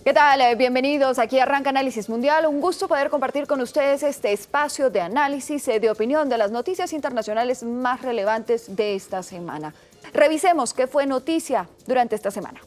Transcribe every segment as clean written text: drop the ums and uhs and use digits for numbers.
¿Qué tal? Bienvenidos. Aquí arranca Análisis Mundial. Un gusto poder compartir con ustedes este espacio de análisis, de opinión de las noticias internacionales más relevantes de esta semana. Revisemos qué fue noticia durante esta semana.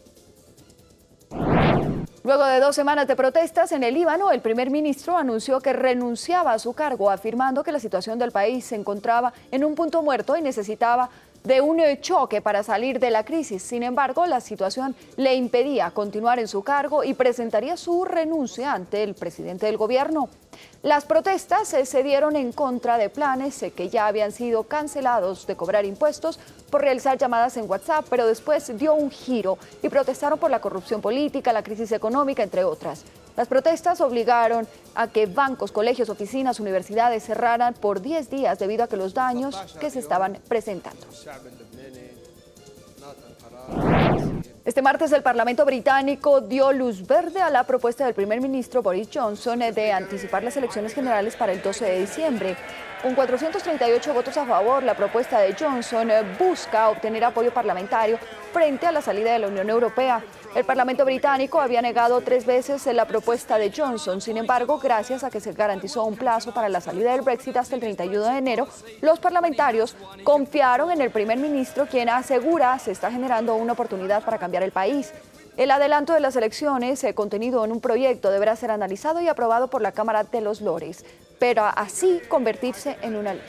Luego de 2 semanas de protestas en el Líbano, el primer ministro anunció que renunciaba a su cargo, afirmando que la situación del país se encontraba en un punto muerto y necesitaba de un choque para salir de la crisis. Sin embargo, la situación le impedía continuar en su cargo y presentaría su renuncia ante el presidente del gobierno. Las protestas se dieron en contra de planes que ya habían sido cancelados de cobrar impuestos por realizar llamadas en WhatsApp, pero después dio un giro y protestaron por la corrupción política, la crisis económica, entre otras. Las protestas obligaron a que bancos, colegios, oficinas, universidades cerraran por 10 días debido a que los daños que se estaban presentando. Este martes el Parlamento británico dio luz verde a la propuesta del primer ministro Boris Johnson de anticipar las elecciones generales para el 12 de diciembre. Con 438 votos a favor, la propuesta de Johnson busca obtener apoyo parlamentario frente a la salida de la Unión Europea. El Parlamento británico había negado 3 veces la propuesta de Johnson. Sin embargo, gracias a que se garantizó un plazo para la salida del Brexit hasta el 31 de enero, los parlamentarios confiaron en el primer ministro, quien asegura se está generando una oportunidad para cambiar el país. El adelanto de las elecciones, contenido en un proyecto, deberá ser analizado y aprobado por la Cámara de los Lores, pero así convertirse en una ley.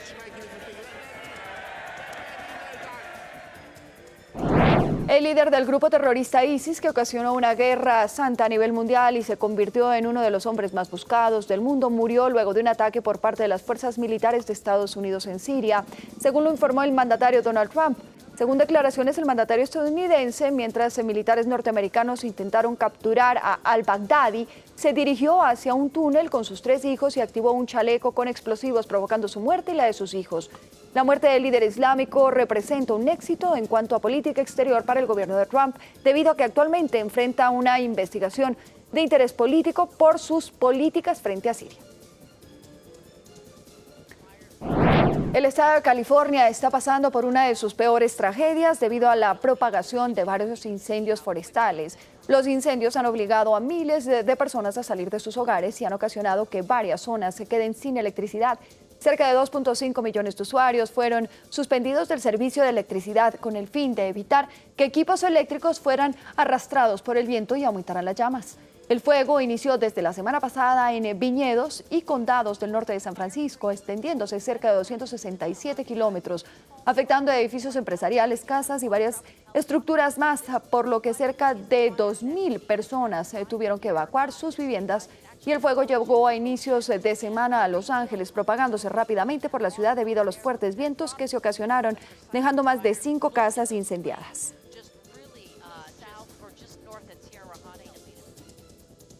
El líder del grupo terrorista ISIS, que ocasionó una guerra santa a nivel mundial y se convirtió en uno de los hombres más buscados del mundo, murió luego de un ataque por parte de las fuerzas militares de Estados Unidos en Siria, según lo informó el mandatario Donald Trump. Según declaraciones del mandatario estadounidense, mientras militares norteamericanos intentaron capturar a al-Baghdadi, se dirigió hacia un túnel con sus 3 hijos y activó un chaleco con explosivos, provocando su muerte y la de sus hijos. La muerte del líder islámico representa un éxito en cuanto a política exterior para el gobierno de Trump, debido a que actualmente enfrenta una investigación de interés político por sus políticas frente a Siria. El estado de California está pasando por una de sus peores tragedias debido a la propagación de varios incendios forestales. Los incendios han obligado a miles de personas a salir de sus hogares y han ocasionado que varias zonas se queden sin electricidad. Cerca de 2.5 millones de usuarios fueron suspendidos del servicio de electricidad con el fin de evitar que equipos eléctricos fueran arrastrados por el viento y aumentaran las llamas. El fuego inició desde la semana pasada en viñedos y condados del norte de San Francisco, extendiéndose cerca de 267 kilómetros, afectando a edificios empresariales, casas y varias estructuras más, por lo que cerca de 2.000 personas tuvieron que evacuar sus viviendas. Y el fuego llegó a inicios de semana a Los Ángeles, propagándose rápidamente por la ciudad debido a los fuertes vientos que se ocasionaron, dejando más de 5 casas incendiadas.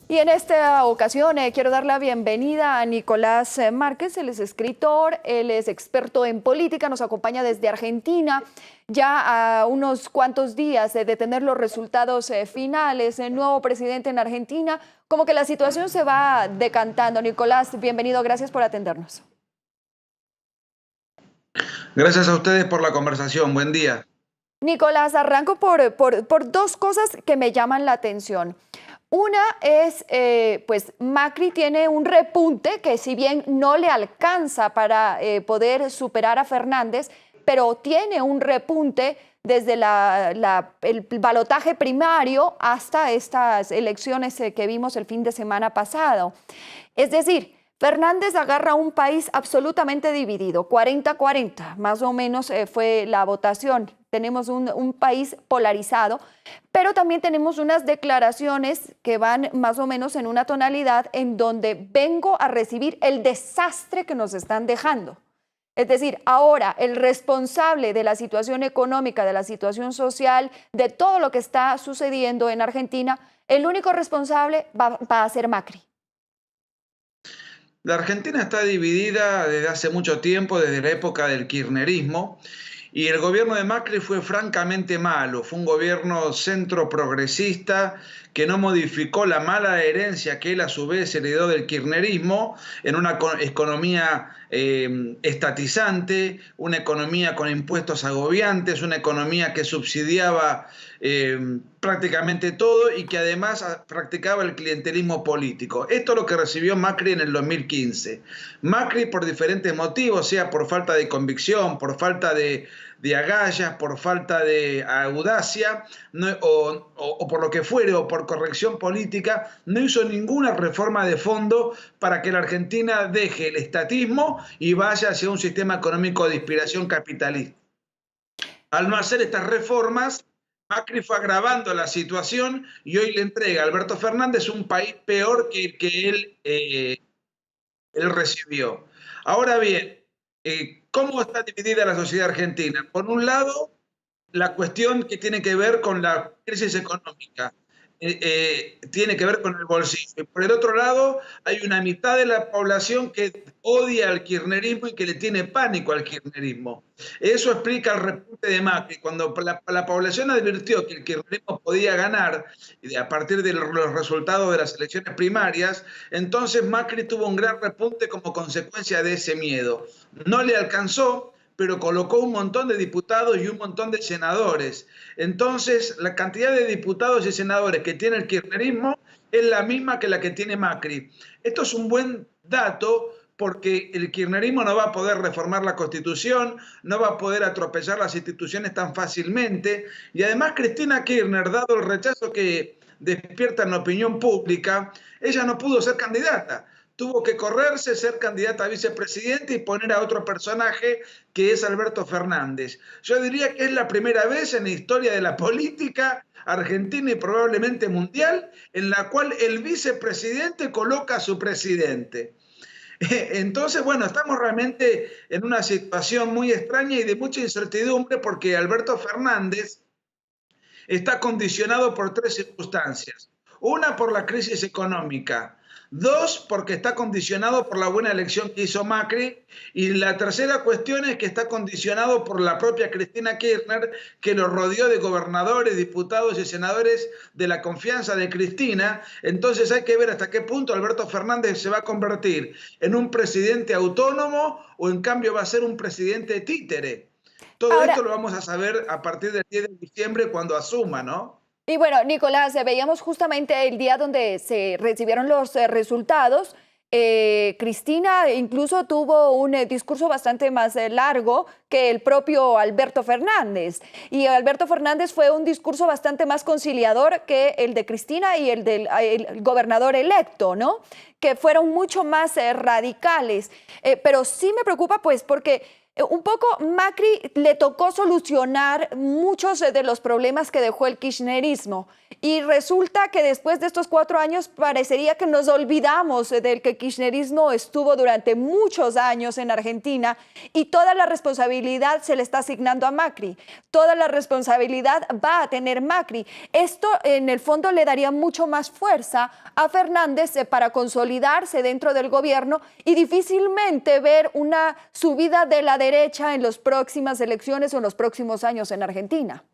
Y en esta ocasión quiero dar la bienvenida a Nicolás Márquez. Él es escritor, él es experto en política, nos acompaña desde Argentina, ya a unos cuantos días de tener los resultados finales. El nuevo presidente en Argentina, como que la situación se va decantando. Nicolás, bienvenido, gracias por atendernos. Gracias a ustedes por la conversación, buen día. Nicolás, arranco por 2 cosas que me llaman la atención. Una es, pues Macri tiene un repunte que si bien no le alcanza para poder superar a Fernández, pero tiene un repunte desde el balotaje primario hasta estas elecciones que vimos el fin de semana pasado. Es decir, Fernández agarra un país absolutamente dividido, 40-40, más o menos fue la votación. Tenemos un país polarizado, pero también tenemos unas declaraciones que van más o menos en una tonalidad en donde vengo a recibir el desastre que nos están dejando. Es decir, ahora el responsable de la situación económica, de la situación social, de todo lo que está sucediendo en Argentina, el único responsable va a ser Macri. La Argentina está dividida desde hace mucho tiempo, desde la época del kirchnerismo, y el gobierno de Macri fue francamente malo. Fue un gobierno centro progresista que no modificó la mala herencia que él a su vez heredó del kirchnerismo en una economía estatizante, una economía con impuestos agobiantes, una economía que subsidiaba prácticamente todo y que además practicaba el clientelismo político. Esto es lo que recibió Macri en el 2015. Macri, por diferentes motivos, sea por falta de convicción, por falta de agallas, por falta de audacia, o por lo que fuere, o por corrección política, no hizo ninguna reforma de fondo para que la Argentina deje el estatismo y vaya hacia un sistema económico de inspiración capitalista. Al no hacer estas reformas, Macri fue agravando la situación y hoy le entrega a Alberto Fernández un país peor que el que él recibió. Ahora bien, ¿cómo está dividida la sociedad argentina? Por un lado, la cuestión que tiene que ver con la crisis económica, tiene que ver con el bolsillo. Y por el otro lado, hay una mitad de la población que odia al kirchnerismo y que le tiene pánico al kirchnerismo. Eso explica el repunte de Macri. Cuando la población advirtió que el kirchnerismo podía ganar a partir de los resultados de las elecciones primarias, entonces Macri tuvo un gran repunte como consecuencia de ese miedo. No le alcanzó, pero colocó un montón de diputados y un montón de senadores. Entonces, la cantidad de diputados y senadores que tiene el kirchnerismo es la misma que la que tiene Macri. Esto es un buen dato porque el kirchnerismo no va a poder reformar la Constitución, no va a poder atropellar las instituciones tan fácilmente, y además Cristina Kirchner, dado el rechazo que despierta en la opinión pública, ella no pudo ser candidata. Tuvo que correrse, ser candidata a vicepresidente y poner a otro personaje que es Alberto Fernández. Yo diría que es la primera vez en la historia de la política argentina y probablemente mundial en la cual el vicepresidente coloca a su presidente. Entonces, bueno, estamos realmente en una situación muy extraña y de mucha incertidumbre porque Alberto Fernández está condicionado por tres circunstancias. Una, por la crisis económica. Dos, porque está condicionado por la buena elección que hizo Macri. Y la tercera cuestión es que está condicionado por la propia Cristina Kirchner, que lo rodeó de gobernadores, diputados y senadores de la confianza de Cristina. Entonces hay que ver hasta qué punto Alberto Fernández se va a convertir en un presidente autónomo o en cambio va a ser un presidente títere. Todo esto lo vamos a saber a partir del 10 de diciembre cuando asuma, ¿no? Y bueno, Nicolás, veíamos justamente el día donde se recibieron los resultados. Cristina incluso tuvo un discurso bastante más largo que el propio Alberto Fernández. Y Alberto Fernández fue un discurso bastante más conciliador que el de Cristina y el del gobernador electo, ¿no? Que fueron mucho más radicales. Pero sí me preocupa, pues, porque un poco Macri le tocó solucionar muchos de los problemas que dejó el kirchnerismo y resulta que después de estos 4 años parecería que nos olvidamos del que el kirchnerismo estuvo durante muchos años en Argentina y toda la responsabilidad se le está asignando a Macri, toda la responsabilidad va a tener Macri. Esto en el fondo le daría mucho más fuerza a Fernández para consolidarse dentro del gobierno y difícilmente ver una subida de la derecha en las próximas elecciones o en los próximos años en Argentina.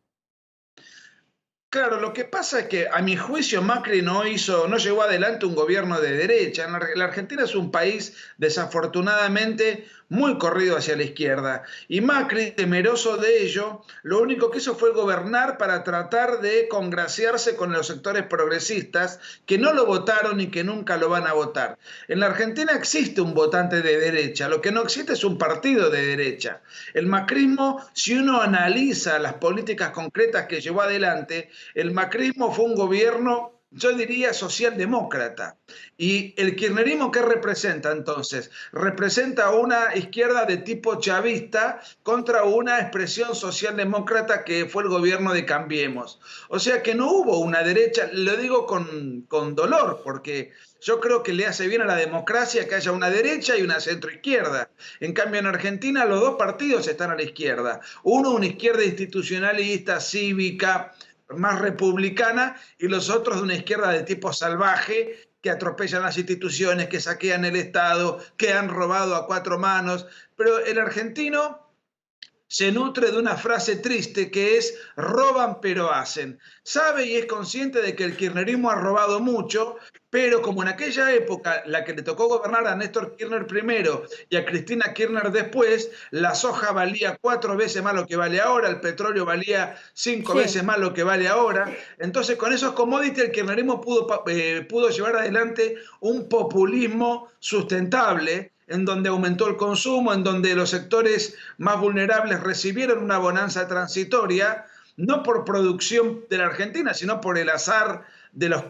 Claro, lo que pasa es que a mi juicio Macri no llevó adelante un gobierno de derecha. La Argentina es un país desafortunadamente muy corrido hacia la izquierda. Y Macri, temeroso de ello, lo único que hizo fue gobernar para tratar de congraciarse con los sectores progresistas que no lo votaron y que nunca lo van a votar. En la Argentina existe un votante de derecha, lo que no existe es un partido de derecha. El macrismo, si uno analiza las políticas concretas que llevó adelante, el macrismo fue un gobierno, yo diría, socialdemócrata. ¿Y el kirchnerismo qué representa entonces? Representa una izquierda de tipo chavista contra una expresión socialdemócrata que fue el gobierno de Cambiemos. O sea que no hubo una derecha, lo digo con dolor, porque yo creo que le hace bien a la democracia que haya una derecha y una centroizquierda. En cambio, en Argentina los dos partidos están a la izquierda. Uno, una izquierda institucionalista, cívica, más republicana, y los otros de una izquierda de tipo salvaje, que atropellan las instituciones, que saquean el Estado, que han robado a 4 manos. Pero el argentino se nutre de una frase triste que es roban pero hacen. Sabe y es consciente de que el kirchnerismo ha robado mucho, pero como en aquella época la que le tocó gobernar a Néstor Kirchner primero y a Cristina Kirchner después, la soja valía 4 veces más lo que vale ahora, el petróleo valía 5 Sí. veces más lo que vale ahora. Entonces, con esos commodities el kirchnerismo pudo llevar adelante un populismo sustentable, en donde aumentó el consumo, en donde los sectores más vulnerables recibieron una bonanza transitoria, no por producción de la Argentina, sino por el azar de los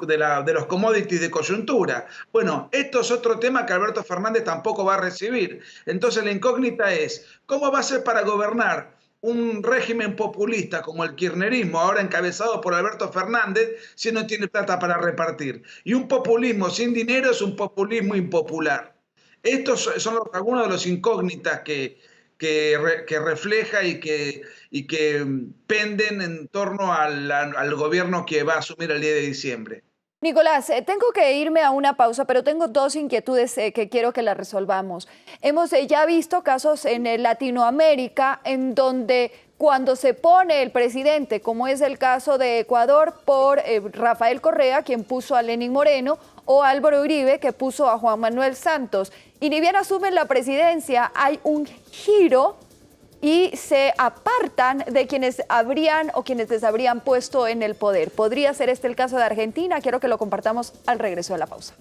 commodities de coyuntura. Bueno, esto es otro tema que Alberto Fernández tampoco va a recibir. Entonces la incógnita es, ¿cómo va a ser para gobernar un régimen populista como el kirchnerismo, ahora encabezado por Alberto Fernández, si no tiene plata para repartir? Y un populismo sin dinero es un populismo impopular. Estos son algunos de los incógnitas que refleja y que penden en torno al gobierno que va a asumir el 10 de diciembre. Nicolás, tengo que irme a una pausa, pero tengo dos inquietudes que quiero que las resolvamos. Hemos ya visto casos en Latinoamérica en donde cuando se pone el presidente, como es el caso de Ecuador, por Rafael Correa, quien puso a Lenín Moreno, o Álvaro Uribe, que puso a Juan Manuel Santos, y ni bien asumen la presidencia, hay un giro y se apartan de quienes habrían o quienes les habrían puesto en el poder. ¿Podría ser este el caso de Argentina? Quiero que lo compartamos al regreso de la pausa.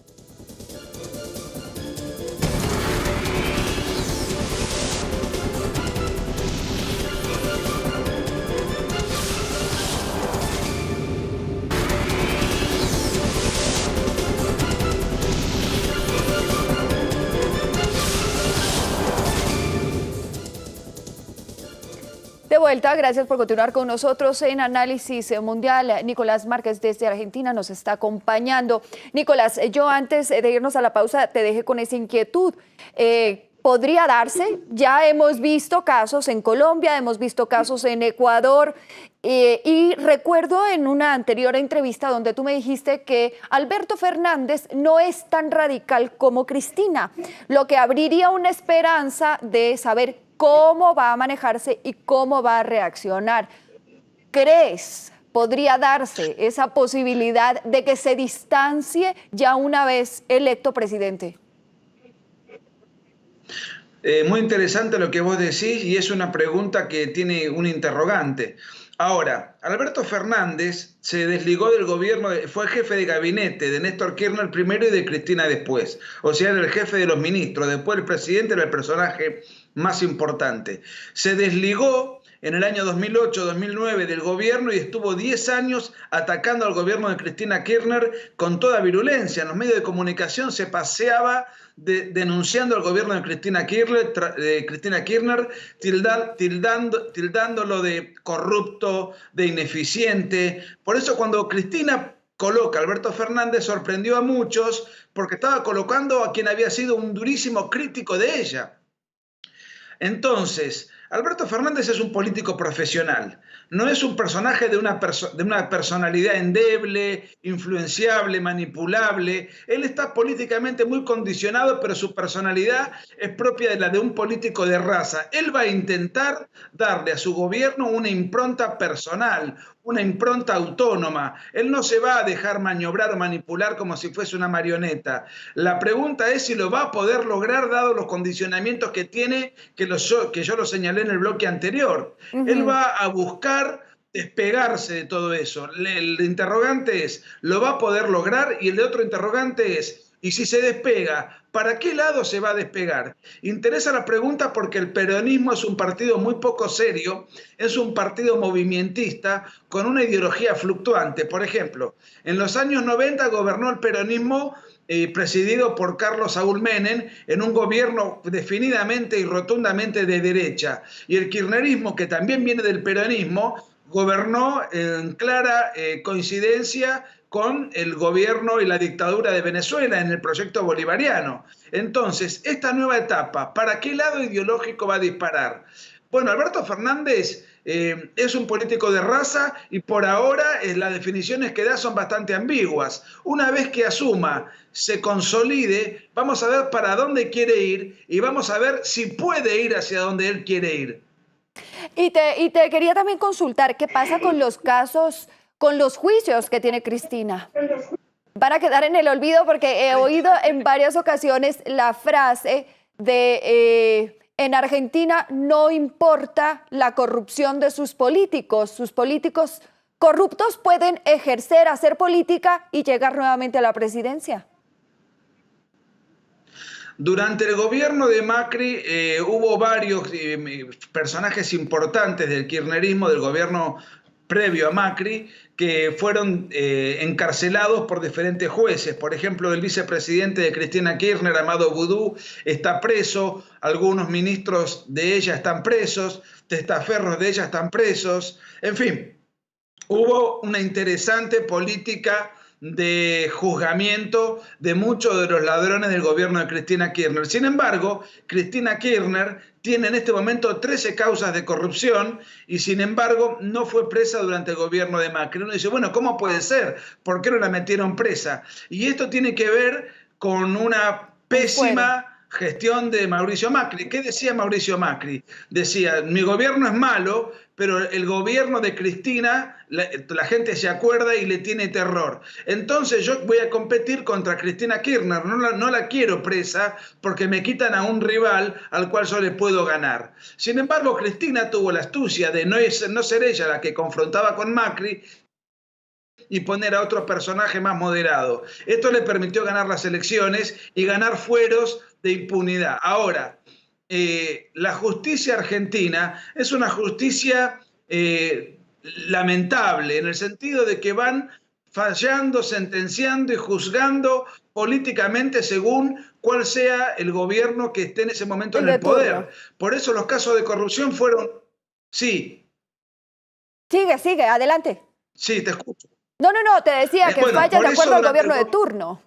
De vuelta, gracias por continuar con nosotros en Análisis Mundial. Nicolás Márquez desde Argentina nos está acompañando. Nicolás, yo antes de irnos a la pausa te dejé con esa inquietud. ¿Podría darse? Ya hemos visto casos en Colombia, hemos visto casos en Ecuador y recuerdo en una anterior entrevista donde tú me dijiste que Alberto Fernández no es tan radical como Cristina, lo que abriría una esperanza de saber cómo va a manejarse y cómo va a reaccionar. ¿Crees podría darse esa posibilidad de que se distancie ya una vez electo presidente? Muy interesante lo que vos decís y es una pregunta que tiene un interrogante. Ahora, Alberto Fernández se desligó del gobierno, fue jefe de gabinete de Néstor Kirchner primero y de Cristina después. O sea, era el jefe de los ministros, después el presidente era el personaje más importante. Se desligó en el año 2008-2009 del gobierno y estuvo 10 años atacando al gobierno de Cristina Kirchner con toda virulencia. En los medios de comunicación se paseaba denunciando al gobierno de Cristina Kirchner, tildándolo de corrupto, de ineficiente. Por eso cuando Cristina coloca a Alberto Fernández sorprendió a muchos porque estaba colocando a quien había sido un durísimo crítico de ella. Entonces, Alberto Fernández es un político profesional, no es un personaje de una personalidad endeble, influenciable, manipulable. Él está políticamente muy condicionado, pero su personalidad es propia de la de un político de raza. Él va a intentar darle a su gobierno una impronta personal, una impronta autónoma. Él no se va a dejar maniobrar o manipular como si fuese una marioneta. La pregunta es si lo va a poder lograr dado los condicionamientos que tiene, que yo lo señalé en el bloque anterior. Él va a buscar despegarse de todo eso. El interrogante es, ¿lo va a poder lograr? Y el otro interrogante es, ¿y si se despega, para qué lado se va a despegar? Interesa la pregunta porque el peronismo es un partido muy poco serio, es un partido movimentista con una ideología fluctuante. Por ejemplo, en los años 90 gobernó el peronismo presidido por Carlos Saúl Menem en un gobierno definidamente y rotundamente de derecha. Y el kirchnerismo, que también viene del peronismo, gobernó en clara coincidencia con el gobierno y la dictadura de Venezuela en el proyecto bolivariano. Entonces, esta nueva etapa, ¿para qué lado ideológico va a disparar? Bueno, Alberto Fernández es un político de raza y por ahora las definiciones que da son bastante ambiguas. Una vez que asuma, se consolide, vamos a ver para dónde quiere ir y vamos a ver si puede ir hacia donde él quiere ir. Y te quería también consultar, ¿qué pasa con los casos, con los juicios que tiene Cristina? van a quedar en el olvido porque he oído en varias ocasiones la frase de en Argentina no importa la corrupción de sus políticos corruptos pueden ejercer, hacer política y llegar nuevamente a la presidencia. Durante el gobierno de Macri hubo varios personajes importantes del kirchnerismo, del gobierno previo a Macri, que fueron encarcelados por diferentes jueces. Por ejemplo, el vicepresidente de Cristina Kirchner, Amado Boudou, está preso, algunos ministros de ella están presos, testaferros de ella están presos, en fin, hubo una interesante política de juzgamiento de muchos de los ladrones del gobierno de Cristina Kirchner. Sin embargo, Cristina Kirchner tiene en este momento 13 causas de corrupción y sin embargo no fue presa durante el gobierno de Macri. Uno dice, bueno, ¿cómo puede ser? ¿Por qué no la metieron presa? Y esto tiene que ver con una pésima gestión de Mauricio Macri. ¿Qué decía Mauricio Macri? Decía, mi gobierno es malo, pero el gobierno de Cristina, la gente se acuerda y le tiene terror. Entonces yo voy a competir contra Cristina Kirchner, no la quiero presa porque me quitan a un rival al cual yo le puedo ganar. Sin embargo, Cristina tuvo la astucia de no ser ella la que confrontaba con Macri y poner a otro personaje más moderado. Esto le permitió ganar las elecciones y ganar fueros de impunidad. Ahora, la justicia argentina es una justicia lamentable, en el sentido de que van fallando, sentenciando y juzgando políticamente según cuál sea el gobierno que esté en ese momento en el poder. Por eso los casos de corrupción fueron... Sí. Sigue, adelante. Sí, te escucho. No, te decía que falla de acuerdo al gobierno de turno.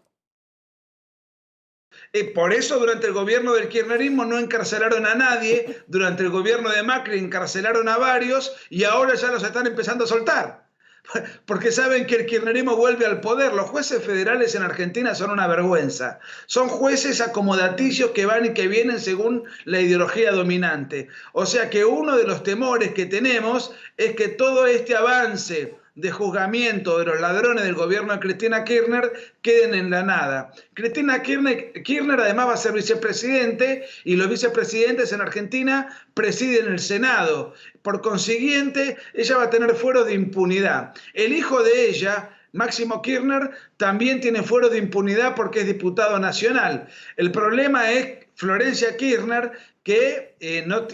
Por eso durante el gobierno del kirchnerismo no encarcelaron a nadie, durante el gobierno de Macri encarcelaron a varios y ahora ya los están empezando a soltar. Porque saben que el kirchnerismo vuelve al poder. Los jueces federales en Argentina son una vergüenza. Son jueces acomodaticios que van y que vienen según la ideología dominante. O sea que uno de los temores que tenemos es que todo este avance de juzgamiento de los ladrones del gobierno de Cristina Kirchner queden en la nada. Cristina Kirchner además va a ser vicepresidente y los vicepresidentes en Argentina presiden el Senado. Por consiguiente, ella va a tener fueros de impunidad. El hijo de ella, Máximo Kirchner, también tiene fueros de impunidad porque es diputado nacional. El problema es Florencia Kirchner, que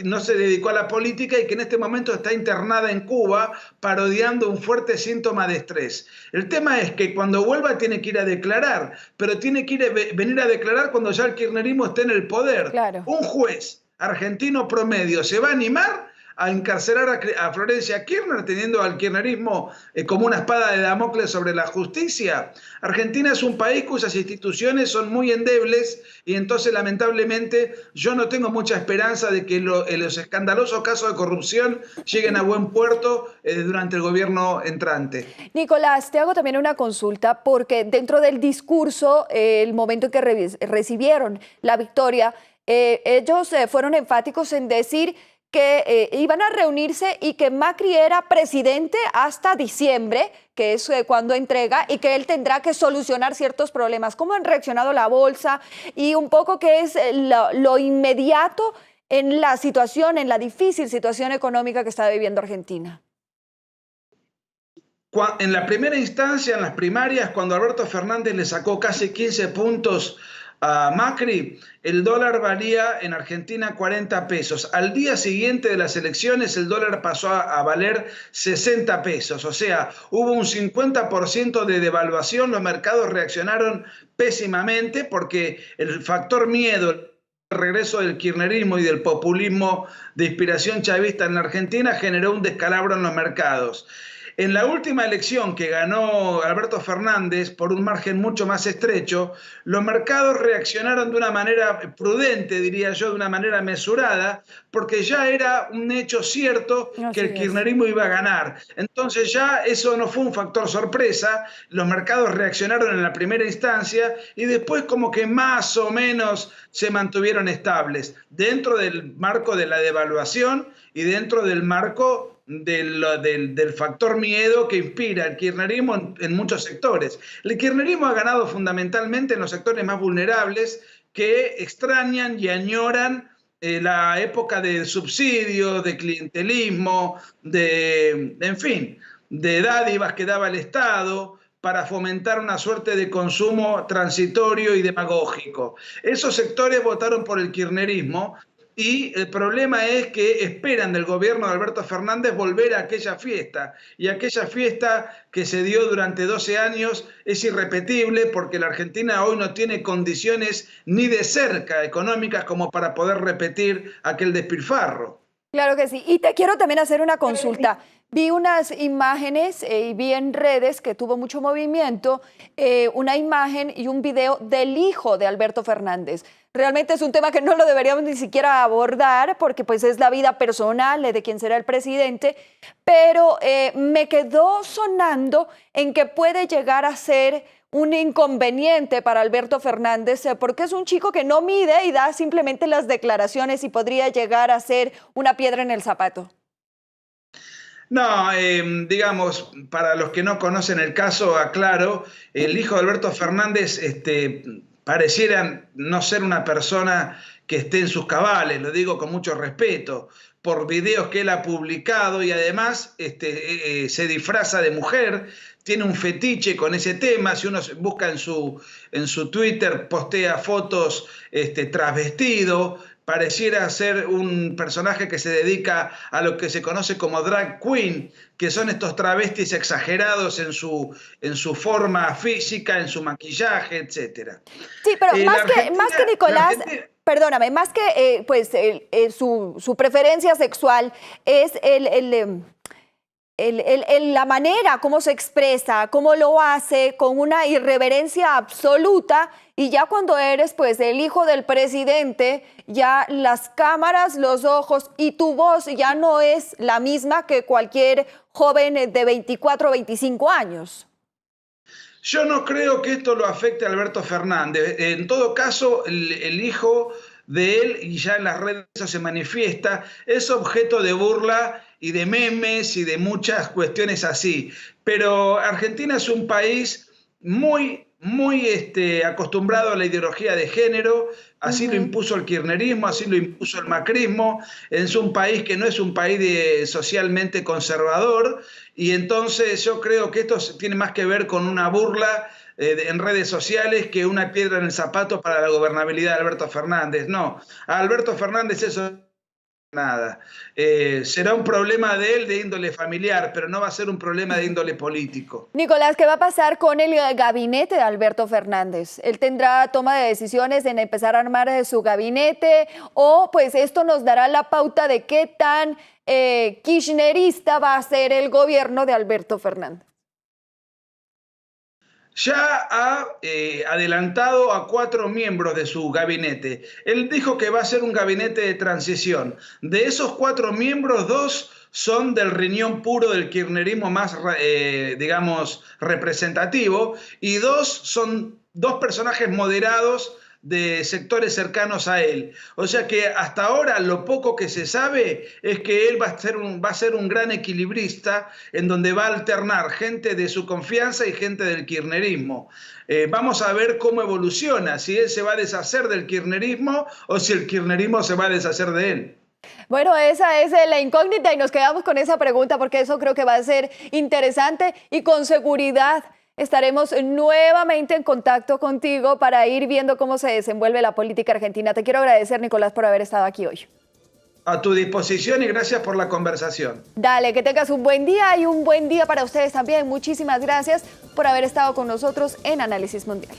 no se dedicó a la política y que en este momento está internada en Cuba parodiando un fuerte síntoma de estrés. El tema es que cuando vuelva tiene que ir a declarar, pero tiene que venir a declarar cuando ya el kirchnerismo esté en el poder. Claro. Un juez argentino promedio se va a animar a encarcelar a Florencia Kirchner, teniendo al kirchnerismo como una espada de Damocles sobre la justicia. Argentina es un país cuyas instituciones son muy endebles y entonces lamentablemente yo no tengo mucha esperanza de que los escandalosos casos de corrupción lleguen a buen puerto durante el gobierno entrante. Nicolás, te hago también una consulta porque dentro del discurso, el momento en que recibieron la victoria, ellos fueron enfáticos en decir que iban a reunirse y que Macri era presidente hasta diciembre, que es cuando entrega, y que él tendrá que solucionar ciertos problemas. ¿Cómo han reaccionado la bolsa? Y un poco qué es lo inmediato en la situación, en la difícil situación económica que está viviendo Argentina. En la primera instancia, en las primarias, cuando Alberto Fernández le sacó casi 15 puntos a Macri, el dólar valía en Argentina 40 pesos. Al día siguiente de las elecciones el dólar pasó a valer 60 pesos. O sea, hubo un 50% de devaluación. Los mercados reaccionaron pésimamente porque el factor miedo, el regreso del kirchnerismo y del populismo de inspiración chavista en la Argentina generó un descalabro en los mercados. En la última elección que ganó Alberto Fernández por un margen mucho más estrecho, los mercados reaccionaron de una manera prudente, diría yo, de una manera mesurada, porque ya era un hecho cierto que el kirchnerismo iba a ganar. Entonces ya eso no fue un factor sorpresa, los mercados reaccionaron en la primera instancia y después como que más o menos se mantuvieron estables dentro del marco de la devaluación y dentro del marco del factor miedo que inspira el kirchnerismo en muchos sectores. El kirchnerismo ha ganado fundamentalmente en los sectores más vulnerables que extrañan y añoran la época de subsidios, de clientelismo, en fin, de dádivas que daba el Estado para fomentar una suerte de consumo transitorio y demagógico. Esos sectores votaron por el kirchnerismo y el problema es que esperan del gobierno de Alberto Fernández volver a aquella fiesta. Y aquella fiesta que se dio durante 12 años es irrepetible porque la Argentina hoy no tiene condiciones ni de cerca económicas como para poder repetir aquel despilfarro. Claro que sí. Y te quiero también hacer una consulta. Vi unas imágenes y vi en redes que tuvo mucho movimiento, una imagen y un video del hijo de Alberto Fernández. Realmente es un tema que no lo deberíamos ni siquiera abordar porque pues es la vida personal de quien será el presidente, pero me quedó sonando en que puede llegar a ser un inconveniente para Alberto Fernández porque es un chico que no mide y da simplemente las declaraciones y podría llegar a ser una piedra en el zapato. No, digamos, para los que no conocen el caso, aclaro, el hijo de Alberto Fernández pareciera no ser una persona que esté en sus cabales, lo digo con mucho respeto, por videos que él ha publicado y además se disfraza de mujer, tiene un fetiche con ese tema. Si uno busca en su Twitter, postea fotos trasvestido. Pareciera ser un personaje que se dedica a lo que se conoce como drag queen, que son estos travestis exagerados en su forma física, en su maquillaje, etc. Sí, pero más que Nicolás, perdóname, más que su preferencia sexual es la manera como se expresa, cómo lo hace, con una irreverencia absoluta, y ya cuando eres pues el hijo del presidente, ya las cámaras, los ojos y tu voz ya no es la misma que cualquier joven de 24 o 25 años. Yo no creo que esto lo afecte a Alberto Fernández. En todo caso, el hijo de él, y ya en las redes eso se manifiesta, es objeto de burla y de memes y de muchas cuestiones así. Pero Argentina es un país muy acostumbrado a la ideología de género, así lo impuso el kirchnerismo, así lo impuso el macrismo. Es un país que no es un país socialmente conservador, y entonces yo creo que esto tiene más que ver con una burla en redes sociales que una piedra en el zapato para la gobernabilidad de Alberto Fernández. No, a Alberto Fernández eso nada. Será un problema de él de índole familiar, pero no va a ser un problema de índole político. Nicolás, ¿qué va a pasar con el gabinete de Alberto Fernández? ¿Él tendrá toma de decisiones en empezar a armar su gabinete? ¿O pues esto nos dará la pauta de qué tan kirchnerista va a ser el gobierno de Alberto Fernández? Ya ha adelantado a 4 miembros de su gabinete. Él dijo que va a ser un gabinete de transición. De esos 4 miembros, 2 son del riñón puro del kirchnerismo más, digamos, representativo, y 2 son 2 personajes moderados de sectores cercanos a él. O sea que hasta ahora lo poco que se sabe es que él va a ser un gran equilibrista en donde va a alternar gente de su confianza y gente del kirchnerismo. Vamos a ver cómo evoluciona, si él se va a deshacer del kirchnerismo o si el kirchnerismo se va a deshacer de él. Bueno, esa es la incógnita y nos quedamos con esa pregunta porque eso creo que va a ser interesante y con seguridad estaremos nuevamente en contacto contigo para ir viendo cómo se desenvuelve la política argentina. Te quiero agradecer, Nicolás, por haber estado aquí hoy. A tu disposición y gracias por la conversación. Dale, que tengas un buen día y un buen día para ustedes también. Muchísimas gracias por haber estado con nosotros en Análisis Mundial.